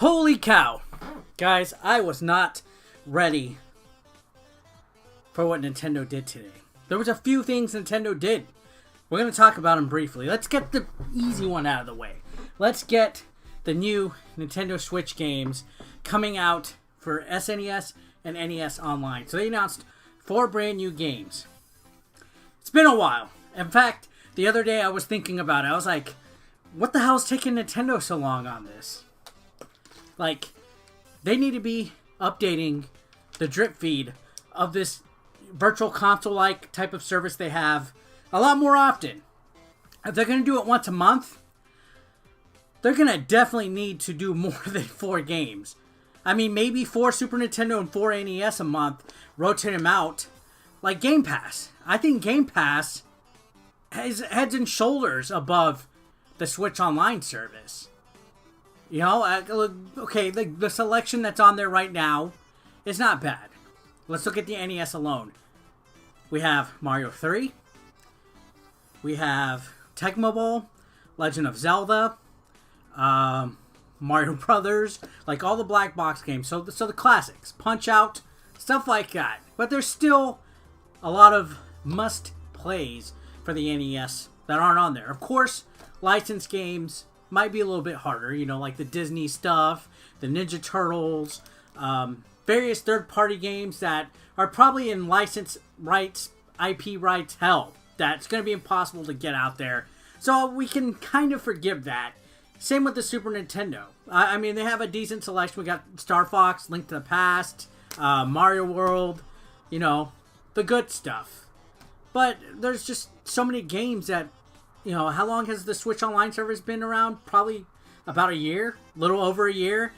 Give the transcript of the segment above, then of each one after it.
Holy cow. Guys, I was not ready for what Nintendo did today. There was a few things Nintendo did. We're going to talk about them briefly. Let's get the easy one out of the way. Let's get the new Nintendo Switch games coming out for SNES and NES Online. So they announced 4 brand new games. It's been a while. In fact, the other day I was thinking about it. I was like, what the hell is taking Nintendo so long on this? Like, they need to be updating the drip feed of this virtual console-like type of service they have a lot more often. If they're going to do it once a month, they're going to definitely need to do more than 4 games. I mean, maybe 4 Super Nintendo and 4 NES a month, rotate them out, like Game Pass. I think Game Pass is heads and shoulders above the Switch Online service. You know, okay, the selection that's on there right now is not bad. Let's look at the NES alone. We have Mario 3. We have Tecmo Bowl, Legend of Zelda, Mario Brothers, like all the black box games. So the classics, Punch-Out, stuff like that. But there's still a lot of must-plays for the NES that aren't on there. Of course, licensed games might be a little bit harder, you know, like the Disney stuff, the Ninja Turtles, various third-party games that are probably in license rights, IP rights hell. That's going to be impossible to get out there. So we can kind of forgive that. Same with the Super Nintendo. I mean, they have a decent selection. We got Star Fox, Link to the Past, Mario World, you know, the good stuff. But there's just so many games that, you know, how long has the Switch Online service been around? Probably about a year, a little over a year.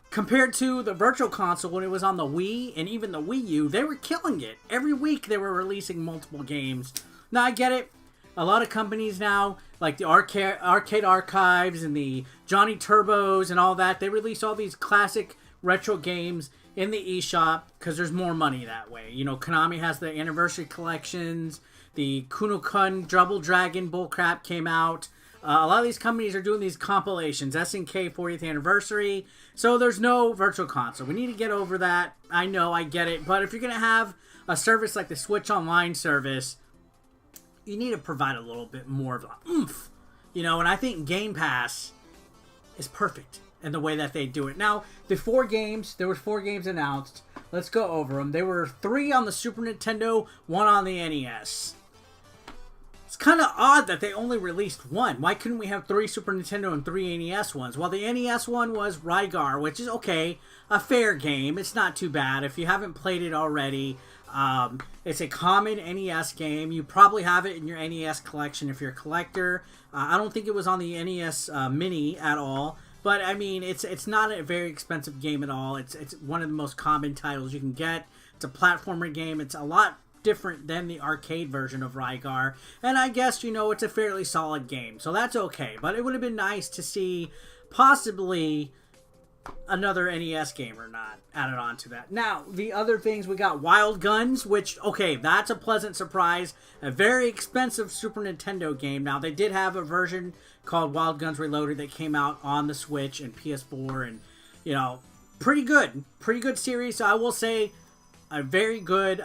Compared to the Virtual Console when it was on the Wii and even the Wii U, they were killing it. Every week they were releasing multiple games. Now, I get it. A lot of companies now, like the Arcade Archives and the Johnny Turbos and all that, they release all these classic retro games in the eShop because there's more money that way. You know, Konami has the anniversary collections. The Kunio-kun Double Dragon bullcrap came out. A lot of these companies are doing these compilations. SNK 40th anniversary. So there's no Virtual Console. We need to get over that. I know, I get it. But if you're going to have a service like the Switch Online service, you need to provide a little bit more of a oomph. You know, and I think Game Pass is perfect in the way that they do it. Now, the 4 games, there were 4 games announced. Let's go over them. There were 3 on the Super Nintendo, 1 on the NES. It's kind of odd that they only released 1. Why couldn't we have 3 Super Nintendo and 3 NES ones? Well, the NES one was Rygar, which is okay, a fair game. It's not too bad. If you haven't played it already, it's a common NES game. You probably have it in your NES collection if you're a collector. I don't think it was on the NES Mini at all. But, I mean, it's not a very expensive game at all. It's one of the most common titles you can get. It's a platformer game. It's a lot different than the arcade version of Rygar. And I guess, you know, it's a fairly solid game. So that's okay. But it would have been nice to see possibly another NES game or not added on to that. Now, the other things, we got Wild Guns, which, okay, that's a pleasant surprise. A very expensive Super Nintendo game. Now, they did have a version called Wild Guns Reloaded that came out on the Switch and PS4, and, you know, pretty good series. So I will say a very good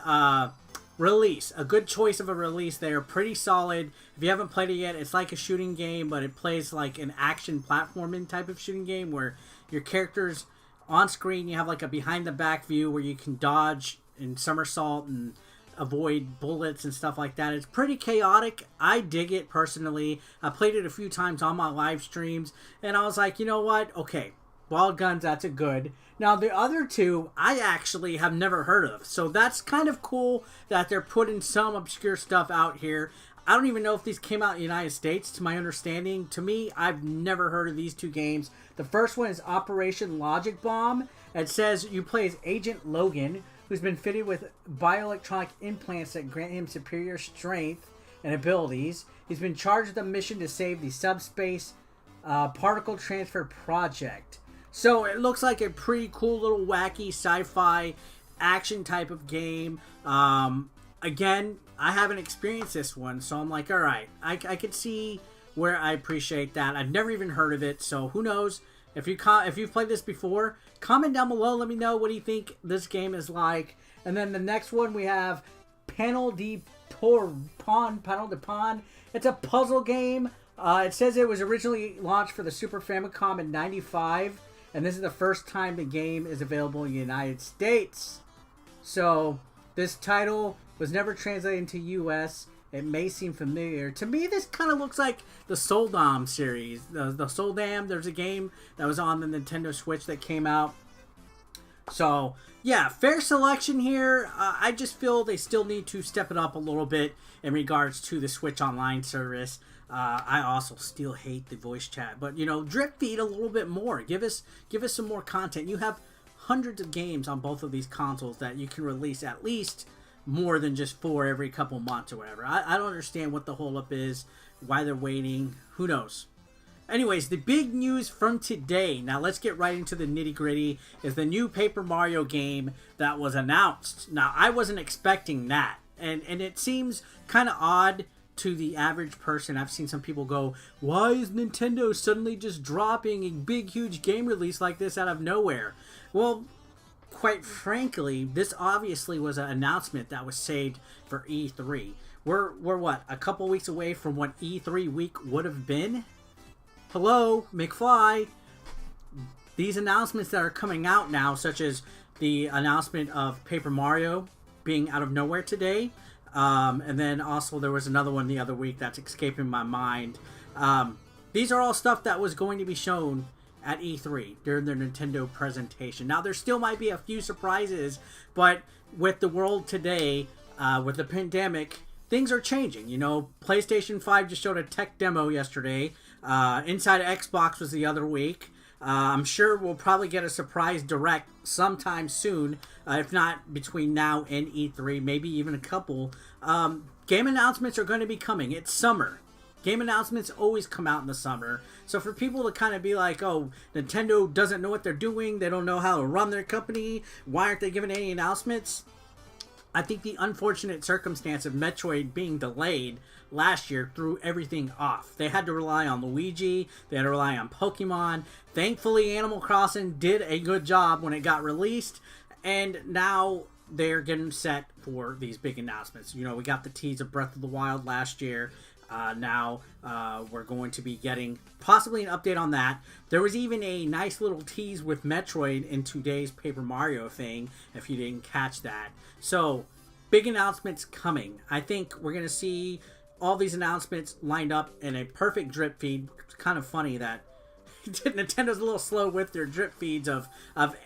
release, a good choice of a release there. Pretty solid. If you haven't played it yet, it's like a shooting game, but it plays like an action platforming type of shooting game where your characters on screen, you have like a behind the back view where you can dodge and somersault and avoid bullets and stuff like that. It's pretty chaotic. I dig it personally. I played it a few times on my live streams, and I was like, you know what? Okay, Wild Guns, that's a good. Now, the other 2, I actually have never heard of. So that's kind of cool that they're putting some obscure stuff out here. I don't even know if these came out in the United States, to my understanding. To me, I've never heard of these 2 games. The first one is Operation Logic Bomb. It says you play as Agent Logan, who's been fitted with bioelectronic implants that grant him superior strength and abilities. He's been charged with a mission to save the subspace particle transfer project. So it looks like a pretty cool little wacky sci-fi action type of game. Again, I haven't experienced this one, so I'm like, alright, I could see where I appreciate that. I've never even heard of it, so who knows? If you've played this before, comment down below. Let me know what do you think this game is like. And then the next one we have Panel de Pon. It's a puzzle game. It says it was originally launched for the Super Famicom in '95, and this is the first time the game is available in the United States. So this title was never translated into US. It may seem familiar. To me, this kind of looks like the Soldam series. The Soldam, there's a game that was on the Nintendo Switch that came out. So, yeah, fair selection here. I just feel they still need to step it up a little bit in regards to the Switch Online service. I also still hate the voice chat. But, you know, drip feed a little bit more. Give us some more content. You have hundreds of games on both of these consoles that you can release at least more than just 4 every couple months or whatever. I don't understand what the holdup is, why they're waiting. Who knows? Anyways, the big news from today, now let's get right into the nitty-gritty, is the new Paper Mario game that was announced. Now, I wasn't expecting that, and it seems kind of odd to the average person. I've seen some people go, why is Nintendo suddenly just dropping a big, huge game release like this out of nowhere? Well, quite frankly, this obviously was an announcement that was saved for E3. We're what, a couple weeks away from what E3 week would have been? Hello, McFly. These announcements that are coming out now, such as the announcement of Paper Mario being out of nowhere today, and then also there was another one the other week that's escaping my mind. These are all stuff that was going to be shown at E3 during their Nintendo presentation. Now, there still might be a few surprises, but with the world today, with the pandemic, things are changing. You know, PlayStation 5 just showed a tech demo yesterday. Inside Xbox was the other week. I'm sure we'll probably get a surprise direct sometime soon, if not between now and E3, maybe even a couple. Game announcements are going to be coming. It's summer. Game announcements always come out in the summer. So for people to kind of be like, oh, Nintendo doesn't know what they're doing, they don't know how to run their company, why aren't they giving any announcements? I think the unfortunate circumstance of Metroid being delayed last year threw everything off. They had to rely on Luigi, they had to rely on Pokemon. Thankfully, Animal Crossing did a good job when it got released, and now they're getting set for these big announcements. You know, we got the tease of Breath of the Wild last year. Now we're going to be getting possibly an update on that. There was even a nice little tease with Metroid in today's Paper Mario thing, if you didn't catch that. So, big announcements coming. I think we're going to see all these announcements lined up in a perfect drip feed. It's kind of funny that Nintendo's a little slow with their drip feeds of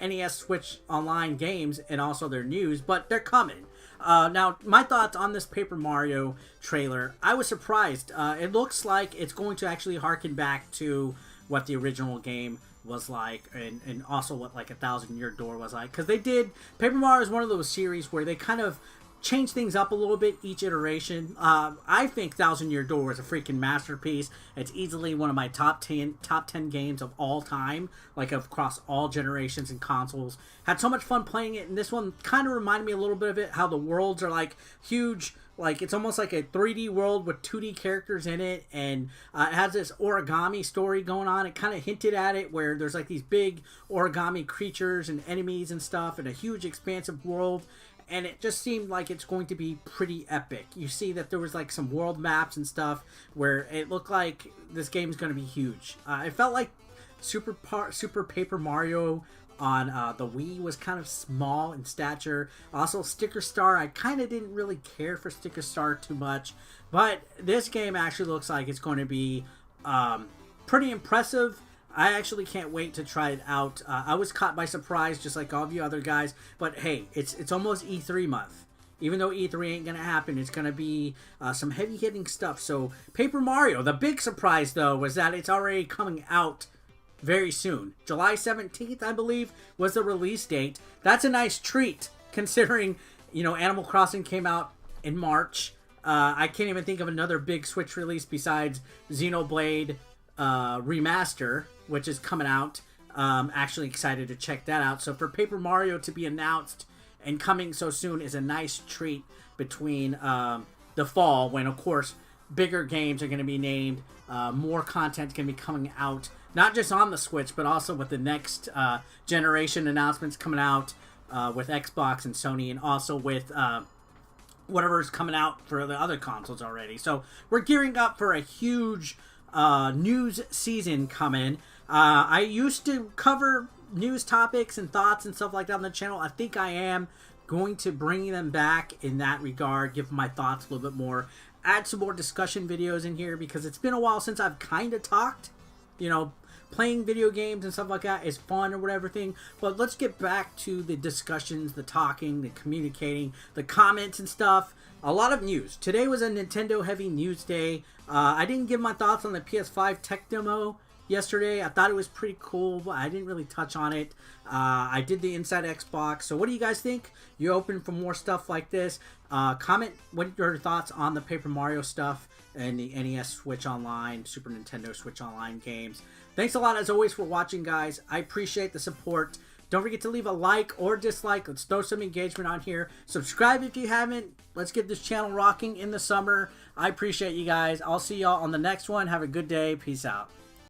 NES Switch Online games and also their news, but they're coming. Now, my thoughts on this Paper Mario trailer, I was surprised. It looks like it's going to actually harken back to what the original game was like, and also what like 1,000 Year Door was like. Because Paper Mario is one of those series where they kind of change things up a little bit each iteration. I think 1,000 Year Door is a freaking masterpiece. It's easily one of my top 10 games of all time, like across all generations and consoles. Had so much fun playing it, and this one kind of reminded me a little bit of it, how the worlds are like huge, like it's almost like a 3D world with 2D characters in it, and it has this origami story going on. It kind of hinted at it, where there's like these big origami creatures and enemies and stuff, and a huge expansive world. And it just seemed like it's going to be pretty epic. You see that there was like some world maps and stuff where it looked like this game is going to be huge. It felt like Super Paper Mario on the Wii was kind of small in stature. Also, Sticker Star, I kind of didn't really care for Sticker Star too much. But this game actually looks like it's going to be pretty impressive. I actually can't wait to try it out. I was caught by surprise, just like all of you other guys. But hey, it's almost E3 month. Even though E3 ain't going to happen, it's going to be some heavy-hitting stuff. So, Paper Mario. The big surprise, though, was that it's already coming out very soon. July 17th, I believe, was the release date. That's a nice treat, considering, you know, Animal Crossing came out in March. I can't even think of another big Switch release besides Xenoblade Remaster, which is coming out. Actually excited to check that out. So for Paper Mario to be announced and coming so soon is a nice treat between the fall, when of course bigger games are going to be named, more content is going to be coming out not just on the Switch, but also with the next generation announcements coming out with Xbox and Sony, and also with whatever's coming out for the other consoles already. So we're gearing up for a huge news season coming. I used to cover news topics and thoughts and stuff like that on the channel. I think I am going to bring them back in that regard, give my thoughts a little bit more, add some more discussion videos in here, because it's been a while since I've kind of talked. You know, playing video games and stuff like that is fun or whatever thing, but let's get back to the discussions, the talking, the communicating, the comments and stuff. A lot of news. Today was a Nintendo heavy news day. I didn't give my thoughts on the PS5 tech demo yesterday. I thought it was pretty cool, but I didn't really touch on it. I did the Inside Xbox. So what do you guys think? You open for more stuff like this? Comment what your thoughts on the Paper Mario stuff and the NES Switch Online, Super Nintendo Switch Online games. Thanks a lot as always for watching, guys. I appreciate the support. Don't forget to leave a like or dislike. Let's throw some engagement on here. Subscribe if you haven't. Let's get this channel rocking in the summer. I appreciate you guys. I'll see y'all on the next one. Have a good day. Peace out.